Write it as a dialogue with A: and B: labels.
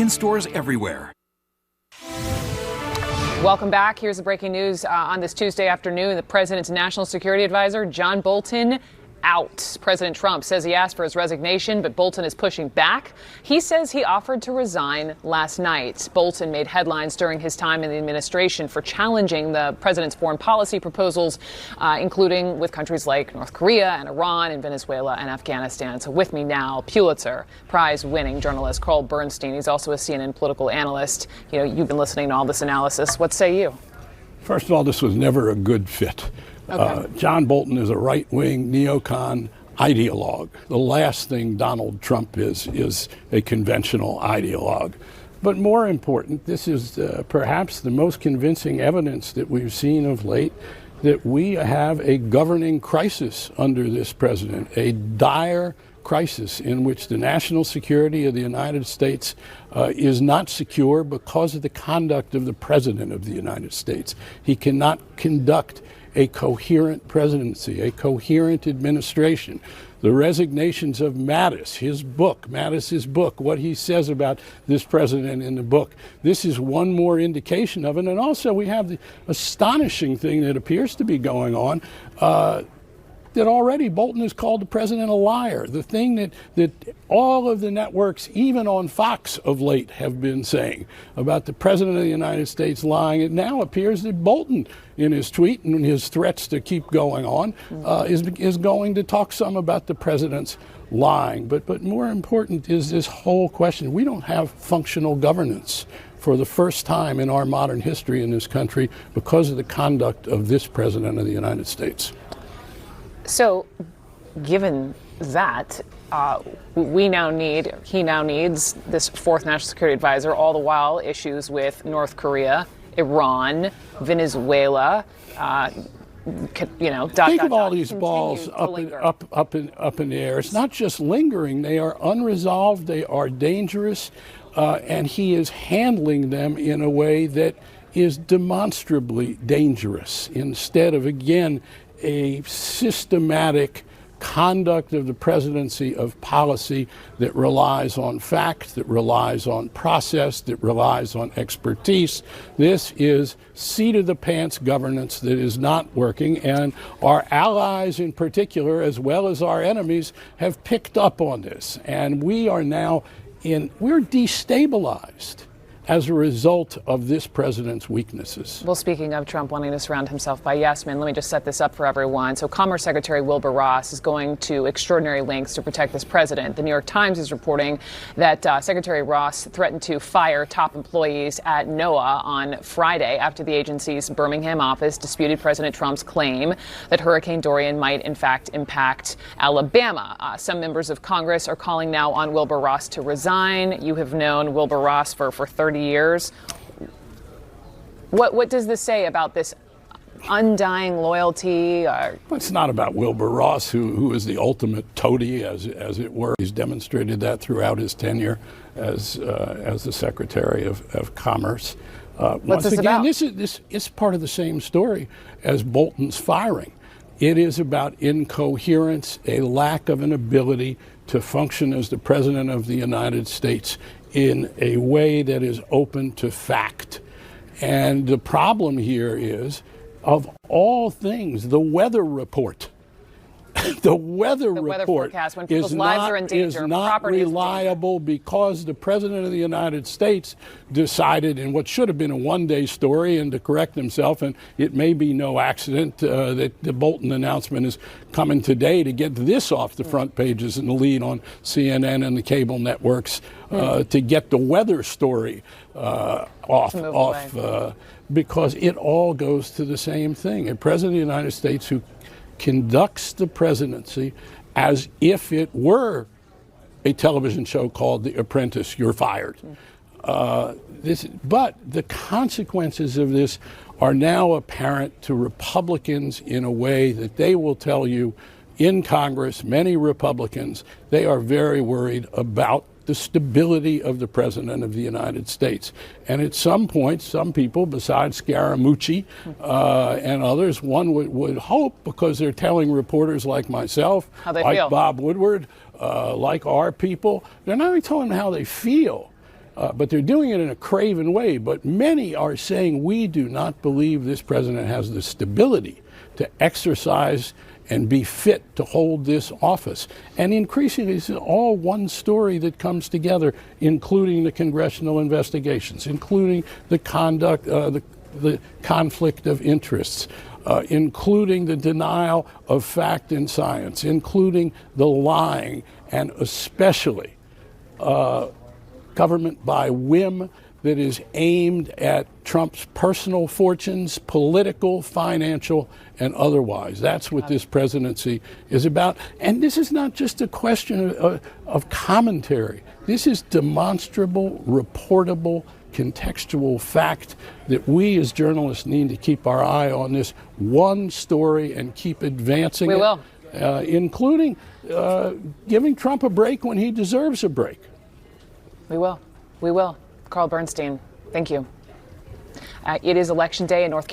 A: In stores everywhere.
B: Welcome back. Here's the breaking news on this Tuesday afternoon. The president's national security advisor, John Bolton, out. President Trump says he asked for his resignation, but Bolton is pushing back. He says he offered to resign last night. Bolton made headlines during his time in the administration for challenging the president's foreign policy proposals, including with countries like North Korea and Iran and Venezuela and Afghanistan. So with me now, Pulitzer Prize-winning journalist Carl Bernstein. He's also a CNN political analyst. You know, you've been listening to all this analysis. What say you?
C: First of all, this was never a good fit. Okay. John Bolton is a right-wing neocon ideologue. The last thing Donald Trump is a conventional ideologue. But more important, this is perhaps the most convincing evidence that we've seen of late that we have a governing crisis under this president, a dire crisis in which the national security of the United States is not secure because of the conduct of the president of the United States. He cannot conduct a coherent presidency, a coherent administration. The resignations of Mattis's book, what he says about this president in the book, this is one more indication of it. And also we have the astonishing thing that appears to be going on, that already Bolton has called the president a liar. The thing that all of the networks, even on Fox of late, have been saying about the president of the United States lying. It now appears that Bolton, in his tweet and his threats to keep going on, is going to talk some about the president's lying. But more important is this whole question. We don't have functional governance for the first time in our modern history in this country because of the conduct of this president of the United States.
B: So, given that, he now needs this fourth national security advisor, all the while issues with North Korea, Iran, Venezuela,
C: Think of all these balls up in the air. It's not just lingering. They are unresolved. They are dangerous. And he is handling them in a way that is demonstrably dangerous instead of, again, a systematic conduct of the presidency of policy that relies on facts, that relies on process, that relies on expertise. This is seat-of-the-pants governance that is not working, and our allies in particular, as well as our enemies, have picked up on this. And we are now we're destabilized as a result of this president's weaknesses.
B: Well, speaking of Trump wanting to surround himself by yes men, let me just set this up for everyone. So Commerce Secretary Wilbur Ross is going to extraordinary lengths to protect this president. The New York Times is reporting that Secretary Ross threatened to fire top employees at NOAA on Friday after the agency's Birmingham office disputed President Trump's claim that Hurricane Dorian might, in fact, impact Alabama. Some members of Congress are calling now on Wilbur Ross to resign. You have known Wilbur Ross for 30 years. What does this say about this undying loyalty?
C: Well, it's not about Wilbur Ross, who is the ultimate toady, as it were. He's demonstrated that throughout his tenure as the Secretary of Commerce.
B: What's this about?
C: This is part of the same story as Bolton's firing. It is about incoherence, a lack of an ability to function as the President of the United States in a way that is open to fact. And the problem here is, of all things, the weather report. The weather
B: forecast, when people's lives are in danger,
C: is not reliable because the President of the United States decided in what should have been a one-day story, and to correct himself, and it may be no accident that the Bolton announcement is coming today to get this off the front pages and the lead on CNN and the cable networks, to get the weather story off because it all goes to the same thing. A President of the United States who conducts the presidency as if it were a television show called The Apprentice, you're fired. But the consequences of this are now apparent to Republicans in a way that they will tell you in Congress, many Republicans, they are very worried about the stability of the President of the United States. And at some point, some people, besides Scaramucci and others, one would hope, because they're telling reporters like myself, like
B: feel.
C: Bob Woodward, like our people, they're not only telling them how they feel, But they're doing it in a craven way. But many are saying we do not believe this president has the stability to exercise and be fit to hold this office. And increasingly, it's all one story that comes together, including the congressional investigations, including the conduct, the conflict of interests, including the denial of fact and science, including the lying, and especially government by whim that is aimed at Trump's personal fortunes, political, financial, and otherwise. That's what this presidency is about. And this is not just a question of commentary. This is demonstrable, reportable, contextual fact that we as journalists need to keep our eye on this one story and keep advancing
B: we will.
C: Including giving Trump a break when he deserves a break.
B: We will. We will. Carl Bernstein, thank you. It is Election Day in North Carolina.